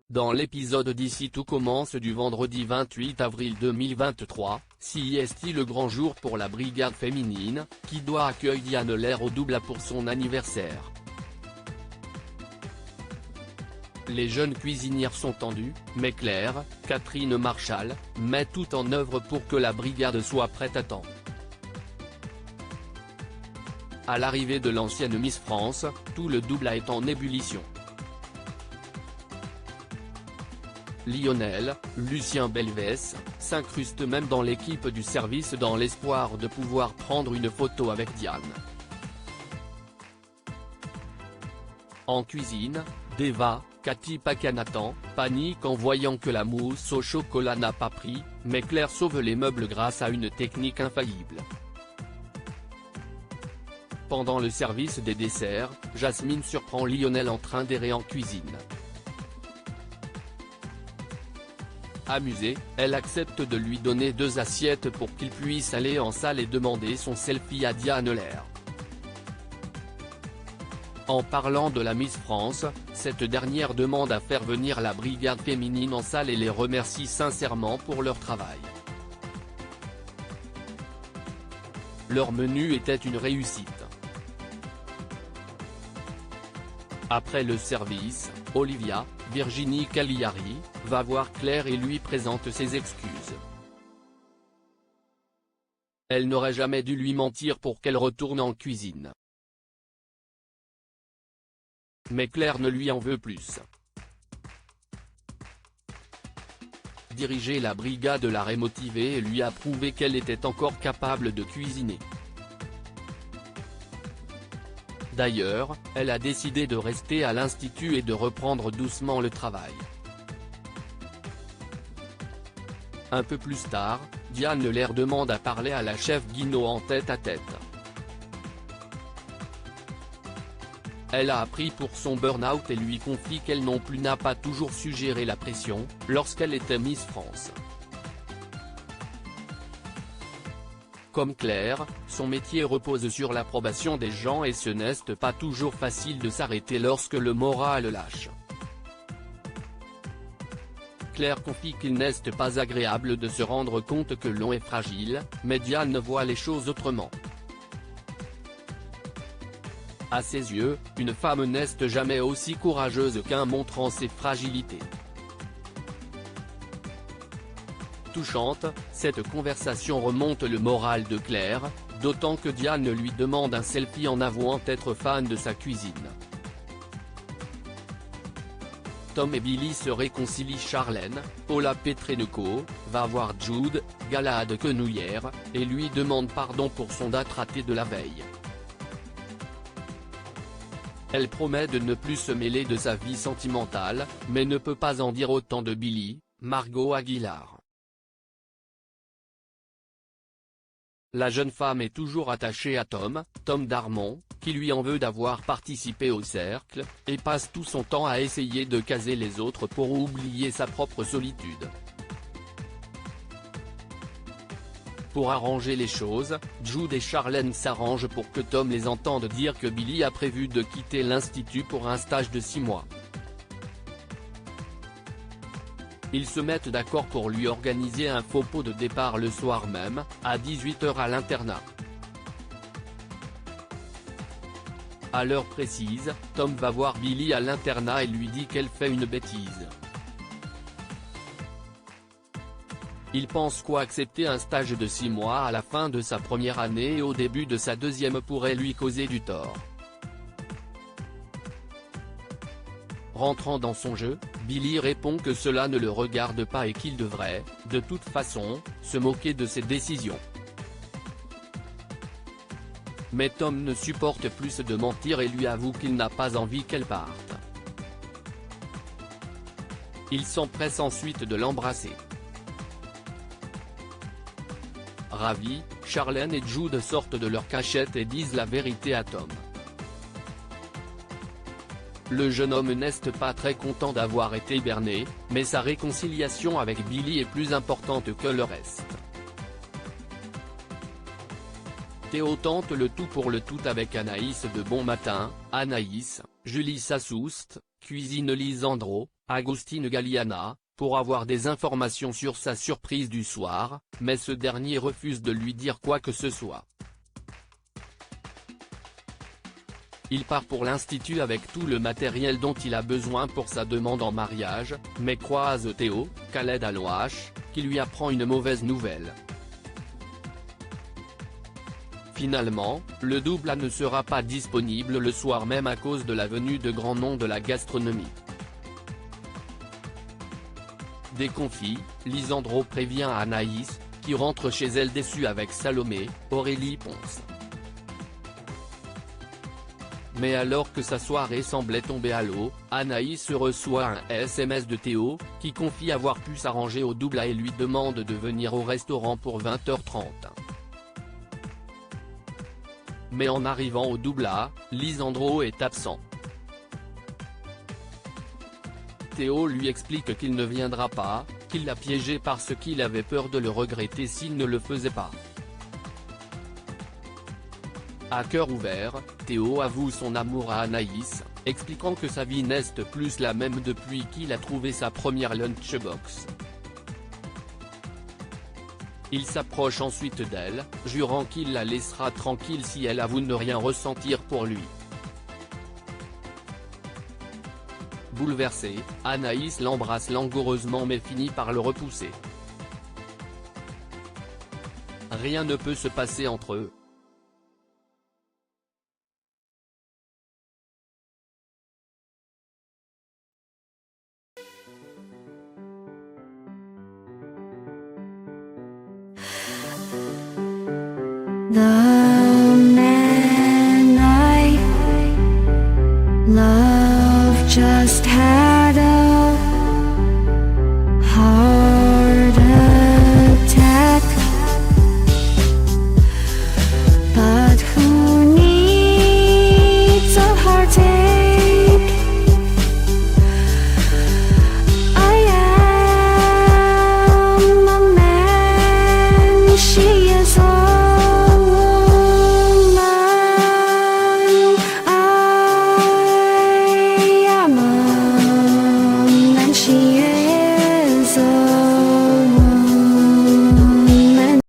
Dans l'épisode d'Ici tout commence du vendredi 28 avril 2023, c'est le grand jour pour la brigade féminine, qui doit accueillir Diane Lair au Doubs pour son anniversaire. Les jeunes cuisinières sont tendues, mais Claire, Catherine Marchal, met tout en œuvre pour que la brigade soit prête à temps. À l'arrivée de l'ancienne Miss France, tout le Doubs est en ébullition. Lionel, Lucien Belvès, s'incruste même dans l'équipe du service dans l'espoir de pouvoir prendre une photo avec Diane. En cuisine, Deva, Cathy Pacanatan, panique en voyant que la mousse au chocolat n'a pas pris, mais Claire sauve les meubles grâce à une technique infaillible. Pendant le service des desserts, Jasmine surprend Lionel en train d'errer en cuisine. Amusée, elle accepte de lui donner 2 assiettes pour qu'il puisse aller en salle et demander son selfie à Diane Lair. En parlant de la Miss France, cette dernière demande à faire venir la brigade féminine en salle et les remercie sincèrement pour leur travail. Leur menu était une réussite. Après le service, Olivia, Virginie Cagliari, va voir Claire et lui présente ses excuses. Elle n'aurait jamais dû lui mentir pour qu'elle retourne en cuisine. Mais Claire ne lui en veut plus. Diriger la brigade l'a remotivée et lui a prouvé qu'elle était encore capable de cuisiner. D'ailleurs, elle a décidé de rester à l'Institut et de reprendre doucement le travail. Un peu plus tard, Diane Lair demande à parler à la chef Guinaud en tête-à-tête. Elle a appris pour son burn-out et lui confie qu'elle non plus n'a pas toujours su gérer la pression, lorsqu'elle était Miss France. Comme Claire, son métier repose sur l'approbation des gens et ce n'est pas toujours facile de s'arrêter lorsque le moral lâche. Claire confie qu'il n'est pas agréable de se rendre compte que l'on est fragile, mais Diane voit les choses autrement. À ses yeux, une femme n'est jamais aussi courageuse qu'un montrant ses fragilités. Touchante, cette conversation remonte le moral de Claire, d'autant que Diane lui demande un selfie en avouant être fan de sa cuisine. Tom et Billy se réconcilient. Charlène, Paula Petrenko, va voir Jude, Galahad Quenouillère, et lui demande pardon pour son date raté de la veille. Elle promet de ne plus se mêler de sa vie sentimentale, mais ne peut pas en dire autant de Billy, Margot Aguilar. La jeune femme est toujours attachée à Tom Darmon, qui lui en veut d'avoir participé au cercle, et passe tout son temps à essayer de caser les autres pour oublier sa propre solitude. Pour arranger les choses, Jude et Charlène s'arrangent pour que Tom les entende dire que Billy a prévu de quitter l'Institut pour un stage de 6 mois. Ils se mettent d'accord pour lui organiser un faux pot de départ le soir même, à 18 h à l'internat. À l'heure précise, Tom va voir Billy à l'internat et lui dit qu'elle fait une bêtise. Il pense qu'accepter un stage de 6 mois à la fin de sa première année et au début de sa deuxième pourrait lui causer du tort. Rentrant dans son jeu, Billy répond que cela ne le regarde pas et qu'il devrait, de toute façon, se moquer de ses décisions. Mais Tom ne supporte plus de mentir et lui avoue qu'il n'a pas envie qu'elle parte. Il s'empresse ensuite de l'embrasser. Ravis, Charlène et Jude sortent de leur cachette et disent la vérité à Tom. Le jeune homme n'est pas très content d'avoir été berné, mais sa réconciliation avec Billy est plus importante que le reste. Théo tente le tout pour le tout avec Anaïs de Bon Matin. Anaïs, Julie Sassoust, Cuisine Lisandro, Agustin Galliana, pour avoir des informations sur sa surprise du soir, mais ce dernier refuse de lui dire quoi que ce soit. Il part pour l'institut avec tout le matériel dont il a besoin pour sa demande en mariage, mais croise Théo, Khaled Alouache, qui lui apprend une mauvaise nouvelle. Finalement, le double A ne sera pas disponible le soir même à cause de la venue de grands noms de la gastronomie. Déconfit, Lisandro prévient Anaïs, qui rentre chez elle déçue avec Salomé, Aurélie Ponce. Mais alors que sa soirée semblait tomber à l'eau, Anaïs reçoit un SMS de Théo, qui confie avoir pu s'arranger au double A et lui demande de venir au restaurant pour 20h30. Mais en arrivant au double A, Lisandro est absent. Théo lui explique qu'il ne viendra pas, qu'il l'a piégé parce qu'il avait peur de le regretter s'il ne le faisait pas. À cœur ouvert, Théo avoue son amour à Anaïs, expliquant que sa vie n'est plus la même depuis qu'il a trouvé sa première lunchbox. Il s'approche ensuite d'elle, jurant qu'il la laissera tranquille si elle avoue ne rien ressentir pour lui. Bouleversée, Anaïs l'embrasse langoureusement mais finit par le repousser. Rien ne peut se passer entre eux. The man I love just had